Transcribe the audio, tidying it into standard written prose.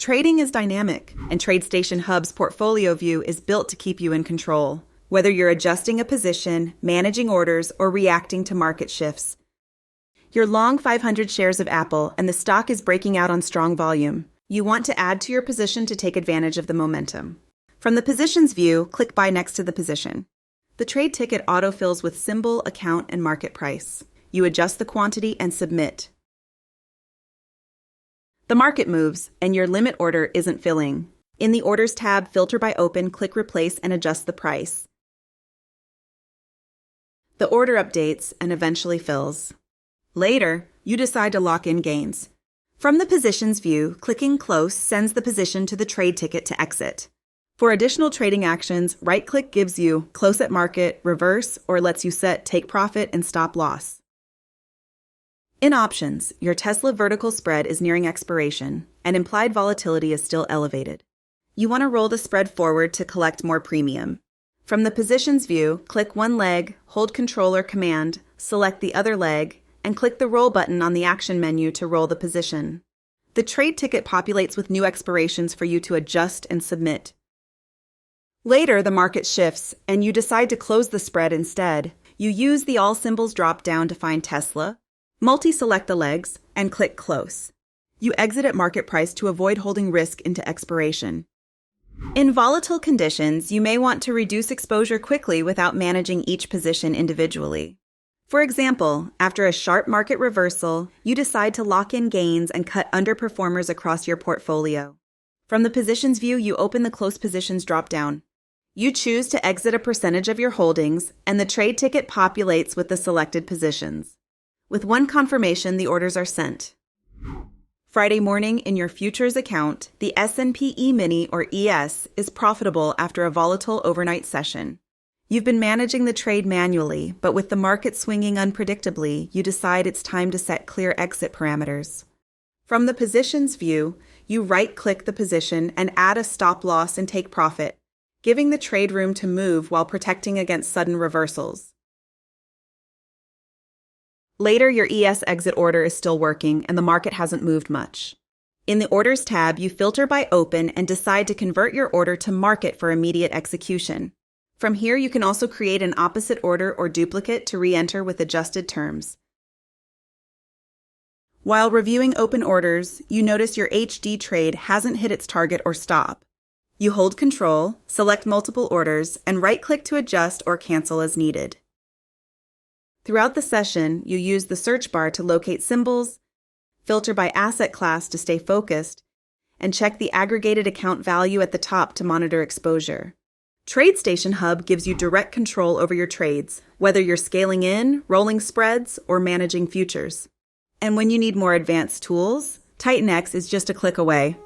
Trading is dynamic, and TradeStation HUB's portfolio view is built to keep you in control. Whether you're adjusting a position, managing orders, or reacting to market shifts. You're long 500 shares of Apple, and the stock is breaking out on strong volume. You want to add to your position to take advantage of the momentum. From the positions view, click Buy next to the position. The trade ticket autofills with symbol, account, and market price. You adjust the quantity and submit. The market moves, and your limit order isn't filling. In the Orders tab, filter by open, click Replace and adjust the price. The order updates and eventually fills. Later, you decide to lock in gains. From the Positions view, clicking Close sends the position to the trade ticket to exit. For additional trading actions, right-click gives you Close at Market, Reverse, or lets you set Take Profit and Stop Loss. In options, your Tesla vertical spread is nearing expiration, and implied volatility is still elevated. You want to roll the spread forward to collect more premium. From the Positions view, click one leg, hold Control or Command, select the other leg, and click the Roll button on the Action menu to roll the position. The trade ticket populates with new expirations for you to adjust and submit. Later, the market shifts, and you decide to close the spread instead. You use the All Symbols drop-down to find Tesla, multi-select the legs, and click Close. You exit at market price to avoid holding risk into expiration. In volatile conditions, you may want to reduce exposure quickly without managing each position individually. For example, after a sharp market reversal, you decide to lock in gains and cut underperformers across your portfolio. From the Positions view, you open the Close Positions drop-down. You choose to exit a percentage of your holdings, and the trade ticket populates with the selected positions. With one confirmation, the orders are sent. Friday morning in your futures account, the S&P E-mini or ES is profitable after a volatile overnight session. You've been managing the trade manually, but with the market swinging unpredictably, you decide it's time to set clear exit parameters. From the Positions view, you right-click the position and add a stop loss and take profit, giving the trade room to move while protecting against sudden reversals. Later, your ES exit order is still working and the market hasn't moved much. In the Orders tab, you filter by Open and decide to convert your order to Market for immediate execution. From here, you can also create an opposite order or duplicate to re-enter with adjusted terms. While reviewing open orders, you notice your HD trade hasn't hit its target or stop. You hold Control, select multiple orders, and right-click to adjust or cancel as needed. Throughout the session, you use the search bar to locate symbols, filter by asset class to stay focused, and check the aggregated account value at the top to monitor exposure. TradeStation HUB gives you direct control over your trades, whether you're scaling in, rolling spreads, or managing futures. And when you need more advanced tools, Titan X is just a click away.